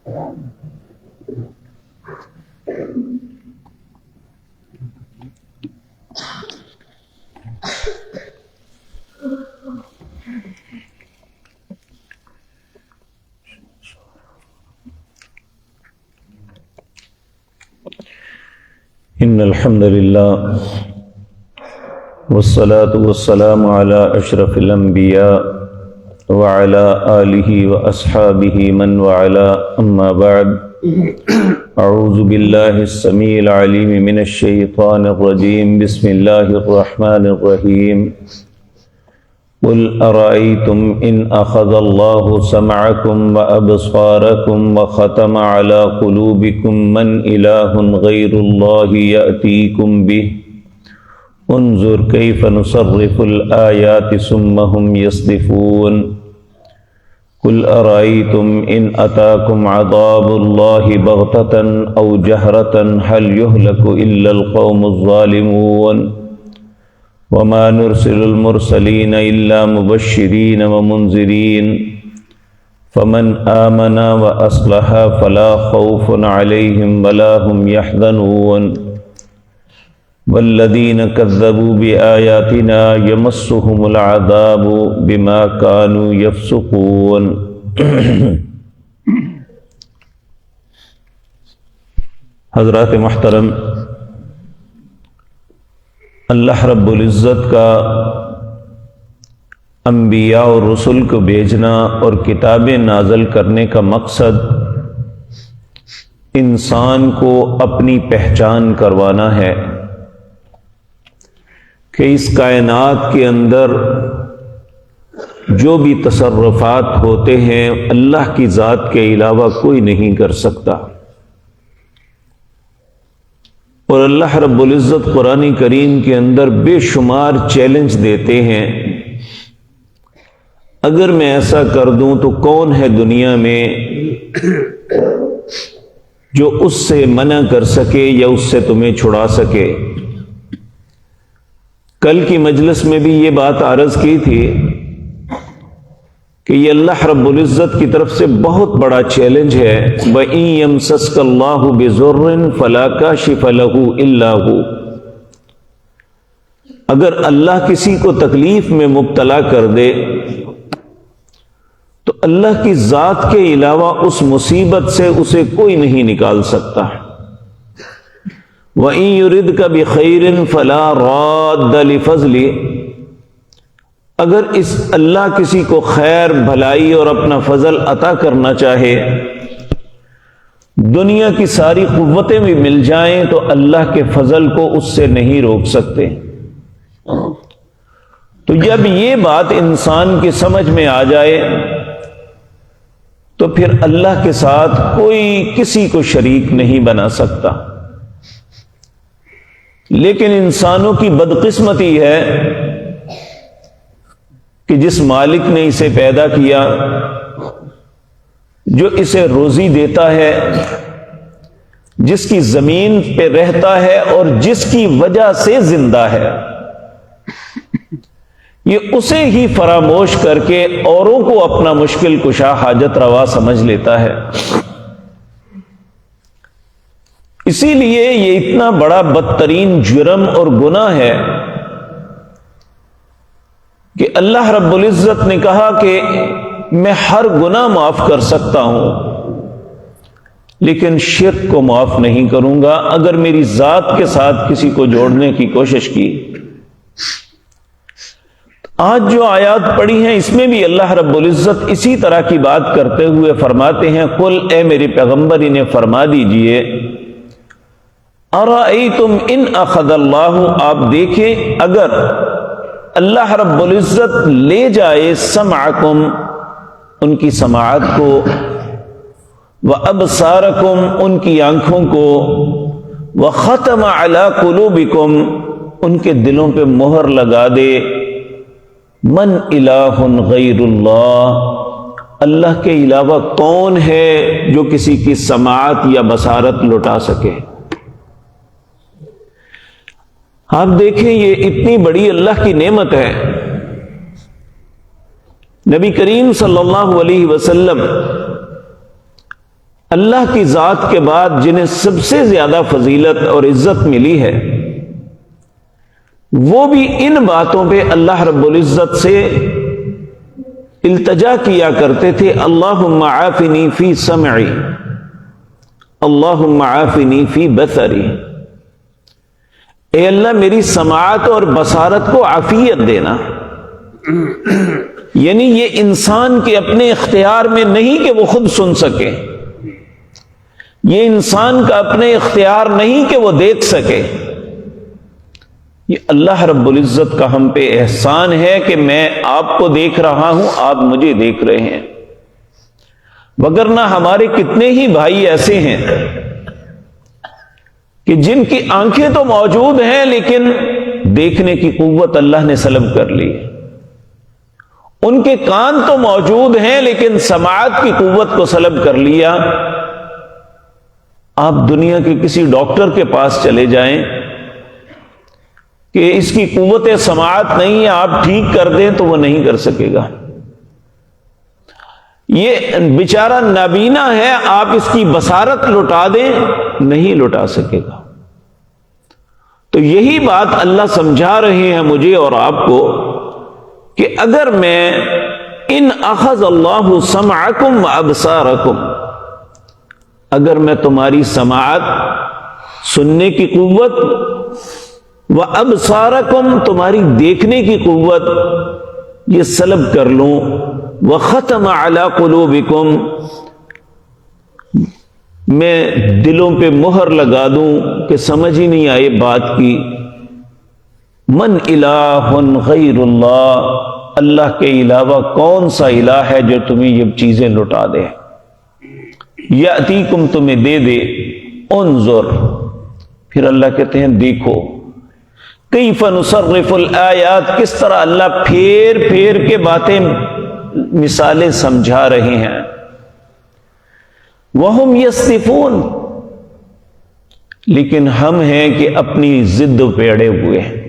ان الحمد للہ والصلاة والسلام على اشرف الانبیاء وعلى آلہ واصحابہ من وعلا اما بعد اعوذ باللہ السمیع العلیم من الشیطان الرجیم بسم اللہ الرحمن الرحیم قل ارأيتم ان اخذ اللہ سمعکم وابصارکم وختم على قلوبکم من الہ غیر اللہ یأتیکم به انظر کیف نصرف الآیات ثم هم یصدفون قل ارأيتم ان اتاکم عذاب اللہ بغتة او جہرة هل يهلك الا القوم الظالمون وما نرسل المرسلین الا مبشرین ومنذرین فمن آمن واصلح فلا خوف علیہم ولا هم يحزنون والذین کذبوا بآیاتنا یمسهم العذاب بما كانوا یفسقون۔ حضرات محترم، اللہ رب العزت کا انبیاء اور رسل کو بھیجنا اور کتابیں نازل کرنے کا مقصد انسان کو اپنی پہچان کروانا ہے کہ اس کائنات کے اندر جو بھی تصرفات ہوتے ہیں اللہ کی ذات کے علاوہ کوئی نہیں کر سکتا۔ اور اللہ رب العزت قرآن کریم کے اندر بے شمار چیلنج دیتے ہیں، اگر میں ایسا کر دوں تو کون ہے دنیا میں جو اس سے منع کر سکے یا اس سے تمہیں چھڑا سکے۔ کل کی مجلس میں بھی یہ بات عرض کی تھی کہ یہ اللہ رب العزت کی طرف سے بہت بڑا چیلنج ہے۔ وَإِن يَمْسَسْكَ اللَّهُ بِضُرٍّ فَلَا كَاشِفَ لَهُ إِلَّا هُوَ، اگر اللہ کسی کو تکلیف میں مبتلا کر دے تو اللہ کی ذات کے علاوہ اس مصیبت سے اسے کوئی نہیں نکال سکتا۔ وَإِن يُرِدْكَ بِخَيْرٍ فَلَا رَادَّ لِفَضْلِهِ، اگر اس اللہ کسی کو خیر بھلائی اور اپنا فضل عطا کرنا چاہے، دنیا کی ساری قوتیں بھی مل جائیں تو اللہ کے فضل کو اس سے نہیں روک سکتے۔ تو جب یہ بات انسان کی سمجھ میں آ جائے تو پھر اللہ کے ساتھ کوئی کسی کو شریک نہیں بنا سکتا۔ لیکن انسانوں کی بدقسمتی ہے کہ جس مالک نے اسے پیدا کیا، جو اسے روزی دیتا ہے، جس کی زمین پہ رہتا ہے اور جس کی وجہ سے زندہ ہے، یہ اسے ہی فراموش کر کے اوروں کو اپنا مشکل کشا حاجت روا سمجھ لیتا ہے۔ اسی لیے یہ اتنا بڑا بدترین جرم اور گناہ ہے کہ اللہ رب العزت نے کہا کہ میں ہر گناہ معاف کر سکتا ہوں لیکن شرک کو معاف نہیں کروں گا اگر میری ذات کے ساتھ کسی کو جوڑنے کی کوشش کی۔ آج جو آیات پڑھی ہیں اس میں بھی اللہ رب العزت اسی طرح کی بات کرتے ہوئے فرماتے ہیں، قل، اے میرے پیغمبر انہیں فرما دیجئے، ارأیتم ان اخذ اللہ، آپ دیکھیں اگر اللہ رب العزت لے جائے سمعکم، ان کی سماعت کو، وابصارکم، ان کی آنکھوں کو، وختم علی قلوبکم، ان کے دلوں پہ مہر لگا دے، من الہ غیر اللہ، اللہ کے علاوہ کون ہے جو کسی کی سماعت یا بصارت لٹا سکے۔ آپ دیکھیں یہ اتنی بڑی اللہ کی نعمت ہے۔ نبی کریم صلی اللہ علیہ وسلم اللہ کی ذات کے بعد جنہیں سب سے زیادہ فضیلت اور عزت ملی ہے، وہ بھی ان باتوں پہ اللہ رب العزت سے التجا کیا کرتے تھے، اللہم عافنی فی سمعی، اللہم عافنی فی بصری، اے اللہ میری سماعت اور بصارت کو عافیت دینا۔ یعنی یہ انسان کے اپنے اختیار میں نہیں کہ وہ خود سن سکے، یہ انسان کا اپنے اختیار نہیں کہ وہ دیکھ سکے، یہ اللہ رب العزت کا ہم پہ احسان ہے کہ میں آپ کو دیکھ رہا ہوں، آپ مجھے دیکھ رہے ہیں۔ وگرنہ ہمارے کتنے ہی بھائی ایسے ہیں کہ جن کی آنکھیں تو موجود ہیں لیکن دیکھنے کی قوت اللہ نے سلب کر لی، ان کے کان تو موجود ہیں لیکن سماعت کی قوت کو سلب کر لیا۔ آپ دنیا کے کسی ڈاکٹر کے پاس چلے جائیں کہ اس کی قوت سماعت نہیں ہے، آپ ٹھیک کر دیں تو وہ نہیں کر سکے گا۔ یہ بیچارہ نابینا ہے، آپ اس کی بصارت لٹا دیں نہیں لٹا سکے گا۔ تو یہی بات اللہ سمجھا رہے ہیں مجھے اور آپ کو کہ اگر میں ان اخذ اللہ سمعکم وابصارکم، اگر میں تمہاری سماعت سننے کی قوت وابصارکم تمہاری دیکھنے کی قوت یہ سلب کر لوں، وختم علی قلوبکم میں دلوں پہ مہر لگا دوں کہ سمجھ ہی نہیں آئے بات کی، من الہ غیر اللہ، اللہ کے علاوہ کون سا الہ ہے جو تمہیں یہ چیزیں لٹا دے، یاتیکم تمہیں دے دے، انظر، پھر اللہ کہتے ہیں دیکھو، کیف نصرف الآیات، کس طرح اللہ پھیر پھیر کے باتیں مثالیں سمجھا رہے ہیں، وہم یصفون، لیکن ہم ہیں کہ اپنی ضد پہ اڑے ہوئے ہیں۔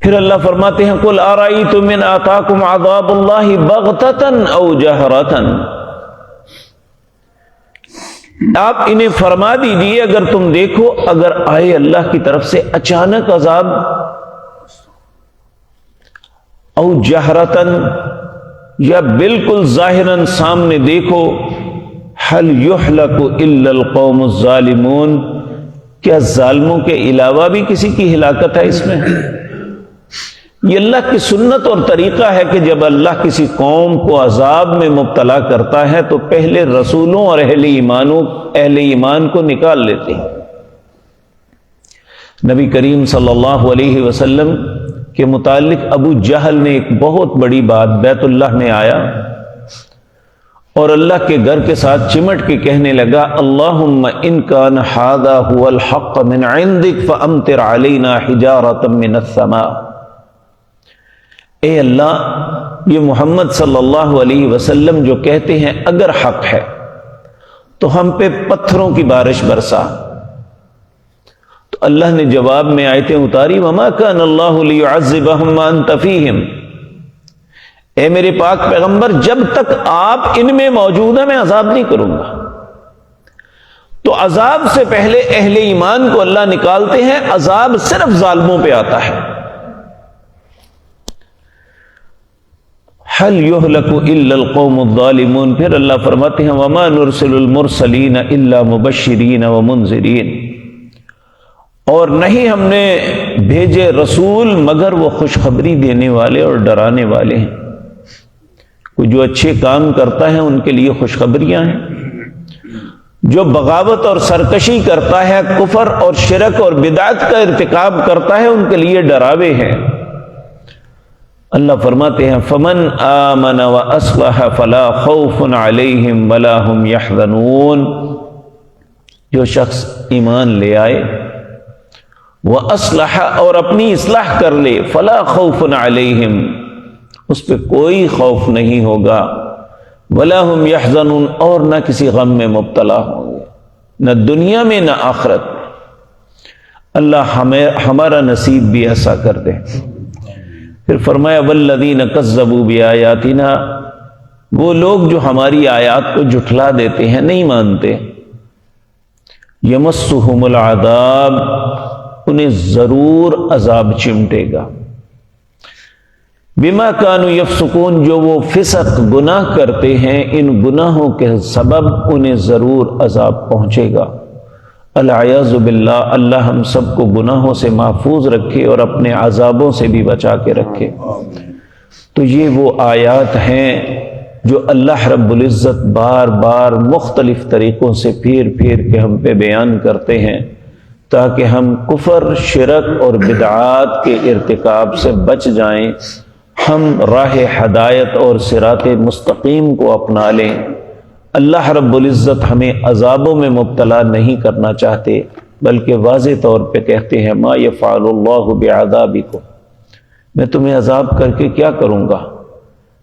پھر اللہ فرماتے ہیں قل ارأیتم ان آتاکم عذاب اللہ بغتۃ او جہرۃ، آپ انہیں فرما دیجئے اگر تم دیکھو، اگر آئے اللہ کی طرف سے اچانک عذاب، او جہرتن، یا بالکل ظاہراً سامنے دیکھو، حل یہلک الا القوم الظالمون، کیا ظالموں کے علاوہ بھی کسی کی ہلاکت ہے اس میں؟ یہ اللہ کی سنت اور طریقہ ہے کہ جب اللہ کسی قوم کو عذاب میں مبتلا کرتا ہے تو پہلے رسولوں اور اہل ایمان کو نکال لیتے ہیں۔ نبی کریم صلی اللہ علیہ وسلم کے متعلق ابو جہل نے ایک بہت بڑی بات، بیت اللہ میں آیا اور اللہ کے گھر کے ساتھ چمٹ کے کہنے لگا اللہم ان کان ھذا ھو الحق من عندک فامطر علینا حجارۃ من السماء، اے اللہ یہ محمد صلی اللہ علیہ وسلم جو کہتے ہیں اگر حق ہے تو ہم پہ پتھروں کی بارش برسا۔ تو اللہ نے جواب میں آیتیں اتاری وما کان اللہ لیعذبہم وانت فیہم، اے میرے پاک پیغمبر جب تک آپ ان میں موجود ہیں میں عذاب نہیں کروں گا۔ تو عذاب سے پہلے اہل ایمان کو اللہ نکالتے ہیں، عذاب صرف ظالموں پہ آتا ہے۔ حل یہلک الا القوم الظالمون، پھر اللہ فرماتے ہیں وما نرسل المرسلین الا مبشرین ومنذرین، اور نہیں ہم نے بھیجے رسول مگر وہ خوشخبری دینے والے اور ڈرانے والے ہیں۔ کوئی جو اچھے کام کرتا ہے ان کے لیے خوشخبریاں ہیں، جو بغاوت اور سرکشی کرتا ہے، کفر اور شرک اور بدعت کا ارتکاب کرتا ہے، ان کے لیے ڈراوے ہیں۔ اللہ فرماتے ہیں فمن آمن واصلح فلا خوف علیہم ولا هم يحزنون، جو شخص ایمان لے آئے واصلح اور اپنی اصلاح کر لے، فلا خوف علیہم اس پہ کوئی خوف نہیں ہوگا، ولا هم يحزنون اور نہ کسی غم میں مبتلا ہوں گے، نہ دنیا میں نہ آخرت میں۔ اللہ ہمارا نصیب بھی ایسا کر دے۔ پھر فرمایا والذین کذبوا بآیاتنا، وہ لوگ جو ہماری آیات کو جھٹلا دیتے ہیں، نہیں مانتے، یمسہم العذاب، انہیں ضرور عذاب چمٹے گا، بما کانوا یفسقون، جو وہ فسق گناہ کرتے ہیں، ان گناہوں کے سبب انہیں ضرور عذاب پہنچے گا۔ العیاذ باللہ، اللہ ہم سب کو گناہوں سے محفوظ رکھے اور اپنے عذابوں سے بھی بچا کے رکھے۔ تو یہ وہ آیات ہیں جو اللہ رب العزت بار بار مختلف طریقوں سے پھیر پھیر کے ہم پہ بیان کرتے ہیں، تاکہ ہم کفر، شرک اور بدعات کے ارتکاب سے بچ جائیں، ہم راہ ہدایت اور صراط مستقیم کو اپنا لیں۔ اللہ رب العزت ہمیں عذابوں میں مبتلا نہیں کرنا چاہتے، بلکہ واضح طور پہ کہتے ہیں ما یفعل اللہ بعذابکم، میں تمہیں عذاب کر کے کیا کروں گا،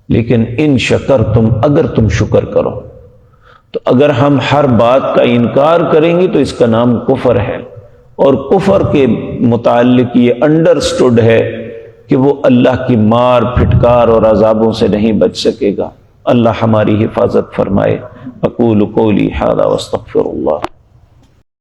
لیکن ان شکرتم، اگر تم شکر کرو۔ تو اگر ہم ہر بات کا انکار کریں گے تو اس کا نام کفر ہے، اور کفر کے متعلق یہ انڈرسٹوڈ ہے کہ وہ اللہ کی مار، پھٹکار اور عذابوں سے نہیں بچ سکے گا۔ اللہ ہماری حفاظت فرمائے۔ اقول قولی ھذا واستغفر اللہ۔